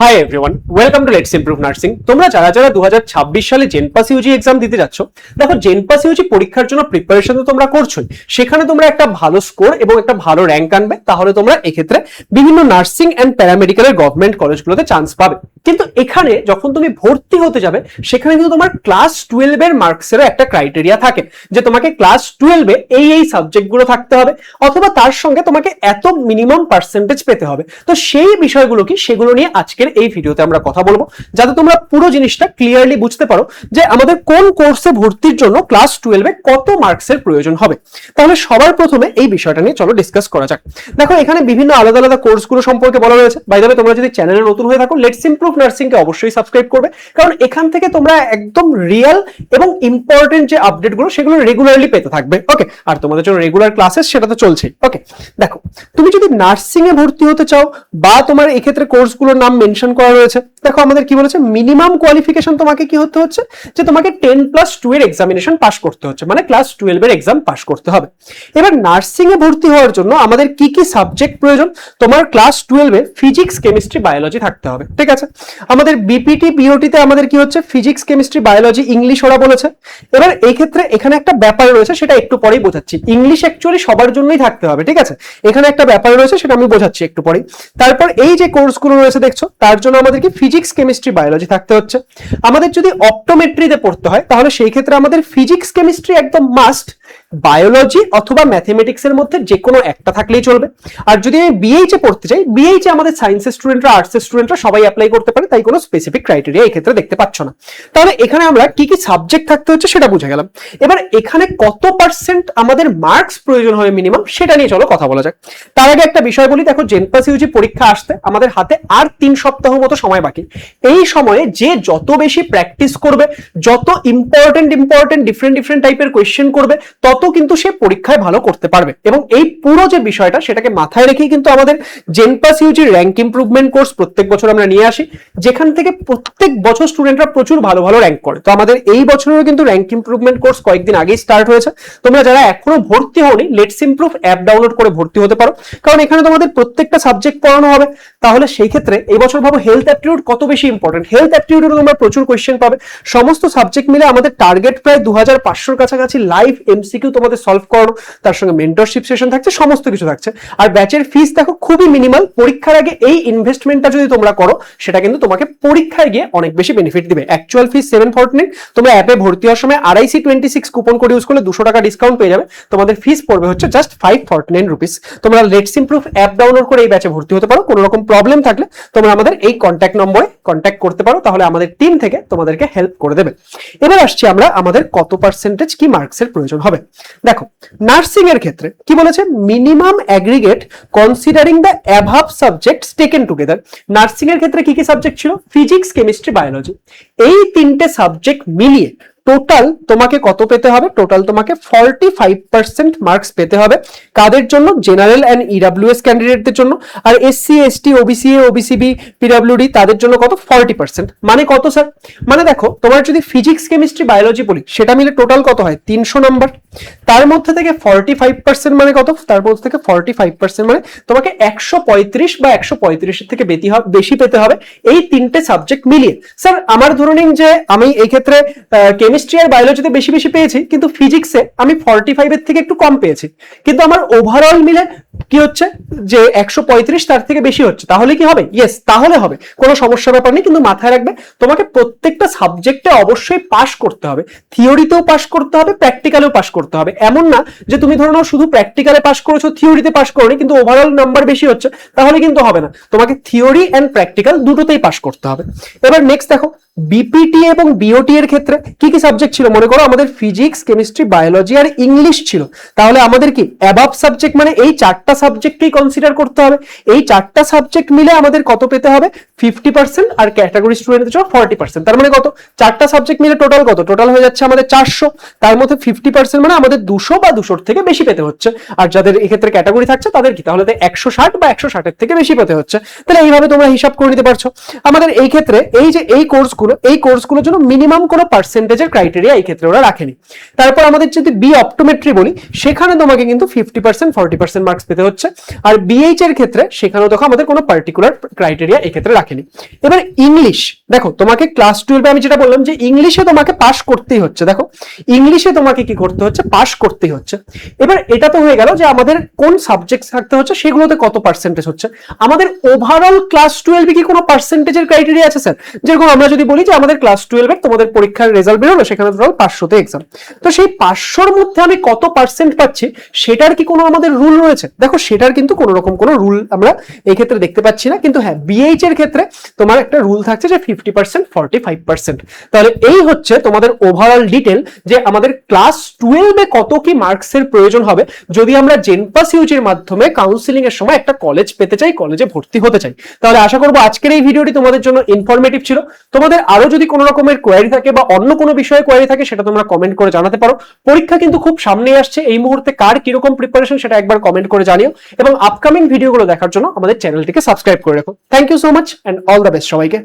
Hi everyone, welcome to let's improve nursing. তোমরা যারা যারা 2026 সালে জেনপাস ইউজি এক্সাম দিতে যাচ্ছ, দেখো জেনপাস ইউজি পরীক্ষার জন্য প্রিপারেশন তো তোমরা করছোই, সেখানে তোমরা একটা ভালো স্কোর এবং একটা ভালো র্যাঙ্ক আনবে, তাহলে তোমরা এক্ষেত্রে বিভিন্ন নার্সিং এন্ড প্যারামেডিক্যালের গভর্নমেন্ট কলেজগুলোতে চান্স পাবে। কিন্তু এখানে যখন তুমি ভর্তি হতে যাবে, সেখানে কিন্তু তোমার ক্লাস 12 এর মার্কসেরও একটা ক্রাইটেরিয়া থাকে যে তোমাকে ক্লাস 12 এ এই সাবজেক্টগুলো থাকতে হবে, অথবা তার সঙ্গে তোমাকে এত মিনিমাম পার্সেন্টেজ পেতে হবে। তো সেই বিষয়গুলো কি, সেগুলো নিয়ে আজকের এই ভিডিওতে আমরা কথা বলবো, যাতে তোমরা পুরো জিনিসটা ক্লিয়ারলি বুঝতে পারো যে আমাদের কোন কোর্সে ভর্তির জন্য ক্লাস 12 এ কত মার্কসের প্রয়োজন হবে। তাহলে সবার প্রথমে এই বিষয়টা নিয়ে চলো ডিসকাস করা যাক। দেখো এখানে বিভিন্ন আলাদা আলাদা কোর্সগুলো সম্পর্কে বলা রয়েছে। বাই দ্য ওয়ে, তোমরা যদি চ্যানেলে নতুন হয়ে থাকো, লেটস ইমপ্রুভ নার্সিং কে অবশ্যই সাবস্ক্রাইব করবে, কারণ এখান থেকে তোমরা একদম রিয়েল এবং ইম্পর্টেন্ট যে আপডেটগুলো সেগুলো রেগুলারলি পেতে থাকবে। ওকে, আর তোমাদের জন্য রেগুলার ক্লাসেস সেটা তো চলছেই। ওকে, দেখো তুমি যদি নার্সিং এ ভর্তি হতে চাও বা তোমার এই ক্ষেত্রে কোর্সগুলোর নাম মেনশন করা রয়েছে, দেখো আমাদের কি বলেছে, মিনিমাম কোয়ালিফিকেশন তোমাকে কি হতে হচ্ছে, যে তোমাকে 10+2 এর এক্সামিনেশন পাস করতে হচ্ছে, মানে ক্লাস 12 এর এক্সাম পাস করতে হবে। এবার নার্সিং এ ভর্তি হওয়ার জন্য আমাদের কি কি সাবজেক্ট প্রয়োজন, তোমার ক্লাস 12 এ ফিজিক্স, কেমিস্ট্রি, বায়োলজি থাকতে হবে। ঠিক আছে, আমাদের বিপিটি বিওটি তে আমাদের কি হচ্ছে, ফিজিক্স, কেমিস্ট্রি, বায়োলজি, ইংলিশ ওরা বলেছে। এবার এই ক্ষেত্রে এখানে একটা ব্যাপার রয়েছে, সেটা একটু পরেই বোঝাচ্ছি। ইংলিশ অ্যাকচুয়ালি সবার জন্যই থাকতে হবে, ঠিক আছে, এখানে একটা ব্যাপার রয়েছে, সেটা আমি বোঝাচ্ছি একটু পরেই। তারপর এই যে কোর্সগুলো রয়েছে দেখছো, তার জন্য আমাদেরকে ফিজিক্স, কেমিস্ট্রি, বায়োলজি থাকতে হচ্ছে। আমাদের যদি অপটোমেট্রিতে পড়তে হয়, তাহলে সেই ক্ষেত্রে আমাদের ফিজিক্স, কেমিস্ট্রি একদম মাস্ট, বায়োলজি অথবা ম্যাথমেটিক্স এর মধ্যে যে কোনো একটা থাকলেই চলবে। আর যদি আমি বিএইচ এ পড়তে চাই, বিএইচ এ আমাদের সায়েন্সের স্টুডেন্টরা, আর্টসের স্টুডেন্টরা সবাই অ্যাপ্লাই করতে পারে, তাই কোনো স্পেসিফিক ক্রাইটেরিয়া এই ক্ষেত্রে দেখতে পাচ্ছ না। তাহলে এখানে আমরা কি কি সাবজেক্ট থাকতে হচ্ছে সেটা বুঝে গেলাম। এবার এখানে কত পার্সেন্ট আমাদের মার্কস প্রয়োজন হবে মিনিমাম, সেটা নিয়ে চলো কথা বলা যাক। তার আগে একটা বিষয় বলি, দেখো জেনপাস ইউজি পরীক্ষা আসতে আমাদের হাতে আর 3 সপ্তাহ মতো সময় বাকি। এই সময়ে যে যত বেশি প্র্যাকটিস করবে, যত ইম্পর্টেন্ট ডিফারেন্ট টাইপের কোয়েশ্চেন করবে, তত কিন্তু সে পরীক্ষায় ভালো করতে পারবে। এবং এই পুরো যে বিষয়টা, সেটাকে মাথায় রেখেই কিন্তু আমাদের জেনপাস ইউজির র্যাঙ্ক ইমপ্রুভমেন্ট কোর্স প্রত্যেক বছর আমরা নিয়ে আসি, যেখান থেকে প্রত্যেক বছর স্টুডেন্টরা প্রচুর ভালো ভালো র্যাঙ্ক করে। তো আমাদের এই বছরেও কিন্তু র্যাঙ্ক ইমপ্রুভমেন্ট কোর্স কয়েকদিন আগেই স্টার্ট হয়েছে। তোমরা যারা এখনো ভর্তি হওনি, লেটস ইমপ্রুভ অ্যাপ ডাউনলোড করে ভর্তি হতে পারো, কারণ এখানে তোমাদের প্রত্যেকটা সাবজেক্ট পড়ানো হবে। তাহলে সেই ক্ষেত্রে এই বছর ভাবো হেলথ অ্যাপটিটিউড কত বেশি ইম্পর্টেন্ট। হেলথ অ্যাপটিটিউডে তোমরা প্রচুর কোয়েশ্চেন পাবে। সমস্ত সাবজেক্ট মিলে আমাদের টার্গেট প্রায় 2500 কাছাকাছি লাইভ এমসিকিউ তোমাদের সলভ করানো, তার সঙ্গে মেন্টরশিপ সেশন থাকছে, সমস্ত কিছু থাকছে। আর ব্যাচের ফিস দেখো খুবই মিনিমাল। পরীক্ষার আগে এই ইনভেস্টমেন্টটা যদি তোমরা করো, সেটা কিন্তু তোমাকে পরীক্ষায় গিয়ে অনেক বেশি বেনিফিট দিবে। অ্যাকচুয়াল ফিস 749, তোমরা অ্যাপে ভর্তি হওয়ার সময় RIC26 কুপন কোড ইউজ করলে 200 টাকা ডিসকাউন্ট পেয়ে যাবে। তোমাদের ফিস পড়বে হচ্ছে জাস্ট 549 রুপিস। তোমরা লেটস ইমপ্রুভ অ্যাপ ডাউনলোড করে এই ব্যাচে ভর্তি হতে পারো। কোনো রকম প্রবলেম থাকলে তোমরা আমাদের এই কন্ট্যাক্ট নম্বরে কন্ট্যাক্ট করতে পারো, তাহলে আমাদের টিম থেকে তোমাদেরকে হেল্প করে দেবে। এবার আসছি আমরা আমাদের কত পার্সেন্টেজ কি মার্কসের প্রয়োজন হবে। দেখো নার্সিং এর ক্ষেত্রে কি বলেছে, minimum aggregate considering the above subjects taken together. Nursing এর ক্ষেত্রে কি কি সাবজেক্ট ছিল, ফিজিক্স, কেমিস্ট্রি, বায়োলজি, এই 3টে সাবজেক্ট মিলিয়ে টোটাল তোমাকে কত পেতে হবে, টোটাল তোমাকে 45% মার্কস পেতে হবে। কাদের জন্য, জেনারেল এন্ড ইডব্লিউএস ক্যান্ডিডেটদের জন্য। আর SC, ST, OBC, OBC B, PWD তাদের জন্য কত, 40%। মানে কত স্যার, মানে দেখো তোমার যদি ফিজিক্স, কেমিস্ট্রি, বায়োলজি বলি, সেটা মিলে টোটাল কত হয়, 300 নাম্বার। তার মধ্যে থেকে 45% মানে কত, তার মধ্যে থেকে 45% মানে তোমাকে 135 বা 135 এর থেকে বেশি পেতে হবে এই 3টে সাবজেক্ট মিলিয়ে। স্যার আমার ধরে নিন যে আমি এই ক্ষেত্রে কেমিস্ট্রি আর বায়োলজিতে বেশি বেশি পেয়েছি, কিন্তু ফিজিক্সে আমি 45 এর থেকে একটু কম পেয়েছি, কিন্তু আমার ওভারঅল মিলে কি হচ্ছে যে 135 তার থেকে বেশি হচ্ছে, তাহলে কি হবে, ইয়েস তাহলে হবে, কোনো সমস্যার ব্যাপার নেই। কিন্তু মাথায় রাখবে তোমাকে প্রত্যেকটা সাবজেক্টে অবশ্যই পাস করতে হবে, থিওরিতেও পাস করতে হবে, প্র্যাকটিক্যালেও পাস করতে হবে। এমন না যে তুমি ধরো শুধু প্র্যাকটিক্যালে পাস করেছো, থিওরিতে পাস করোনি, কিন্তু ওভারঅল নাম্বার বেশি হচ্ছে, তাহলে কিন্তু হবে না। তোমাকে থিওরি এন্ড প্র্যাকটিক্যাল দুটোতেই পাস করতে হবে। এবার নেক্সট দেখো বিপিটি এবং বিওটি এর ক্ষেত্রে কি কি সাবজেক্ট ছিল, মনে করো আমাদের ফিজিক্স, কেমিস্ট্রি, বায়োলজি আর ইংলিশ ছিল। তাহলে আমাদের কি অ্যাবাভ সাবজেক্ট মানে এই 4টা সাবজেক্টকেই কনসিডার করতে হবে। এই 4টা সাবজেক্ট মিলে আমাদের কত পেতে হবে, 50%, আর ক্যাটাগরি স্টুডেন্টদের জন্য 40%। তার মানে কত, 4টা সাবজেক্ট মিলে টোটাল কত, টোটাল হয়ে যাচ্ছে আমাদের 400। তার মধ্যে 50% মানে আমাদের 200 বা 200 থেকে বেশি পেতে হচ্ছে। আর যাদের এই ক্ষেত্রে ক্যাটাগরি থাকছে তাদের কি, তাহলে 160 বা 160 এর থেকে বেশি পেতে হচ্ছে। তাহলে এইভাবে তোমরা হিসাব করে নিতে পারছো। আমাদের এই ক্ষেত্রে এই যে এই কোর্স কোর্সগুলো, এই কোর্সগুলোর জন্য মিনিমাম কোনো পার্সেন্টেজের ক্রাইটেরিয়া এই ক্ষেত্রে ওরা রাখেনি। তারপর আমাদের যদি বি অপটোমেট্রি বলি, সেখানে তোমাকে কিন্তু 50% 40% মার্কস পেতে হচ্ছে। আর বিএইচ এর ক্ষেত্রে সেখানেও দেখো আমাদের কোনো পার্টিকুলার ক্রাইটেরিয়া এই ক্ষেত্রে রাখেনি। এবার ইংলিশ দেখো, তোমাকে ক্লাস 12 আমি যেটা বললাম যে ইংলিশে তোমাকে পাস করতেই হচ্ছে, দেখো ইংলিশে তোমাকে কি করতে হচ্ছে, পাস করতেই হচ্ছে। এবার এটা তো হয়ে গেল যে আমাদের কোন সাবজেক্ট থাকতে হচ্ছে, সেগুলোতে কত পার্সেন্টেজ হচ্ছে। আমাদের ওভারঅল ক্লাস 12 কি কোনো পার্সেন্টেজের ক্রাইটেরিয়া আছে স্যার? যেরকম আমরা যদি বলি যে আমাদের ক্লাস 12 তোমাদের পরীক্ষার রেজাল্ট বেরোলো, সেখানে টোটাল 500তে এক্সাম, তো সেই 500র মধ্যে আমি কত পার্সেন্ট পাচ্ছি সেটার কি কোনো আমাদের রুল রয়েছে? দেখো সেটার কিন্তু কোনো রকম কোনো রুল আমরা এই ক্ষেত্রে দেখতে পাচ্ছি না। কিন্তু হ্যাঁ, বিএইচ এর ক্ষেত্রে তোমার একটা রুল থাকছে যে 50% 45%। তাহলে এই হচ্ছে তোমাদের ওভারঅল ডিটেল যে আমাদের ক্লাস 12 কত কি মার্কসের প্রয়োজন হবে যদি আমরা জেনপাস ইউজির মাধ্যমে কাউন্সিলিং এর সময় একটা কলেজ পেতে চাই, কলেজে ভর্তি হতে চাই। তাহলে আশা করবো আজকের এই ভিডিওটি তোমাদের জন্য ইনফরমেটিভ ছিল। তোমাদের আরো যদি কোনো রকমের কোয়ারি থাকে বা অন্য কোনো বিষয়ে কোয়ারি থাকে, সেটা তোমরা কমেন্ট করে জানাতে পারো। পরীক্ষা কিন্তু খুব সামনেই আসছে, এই মুহূর্তে কার কিরকম প্রিপারেশন সেটা একবার কমেন্ট করে জানিও, এবং আপকামিং ভিডিওগুলো দেখার জন্য আমাদের চ্যানেলটিকে সাবস্ক্রাইব করে রাখো। Thank you so much and all the best সবাইকে।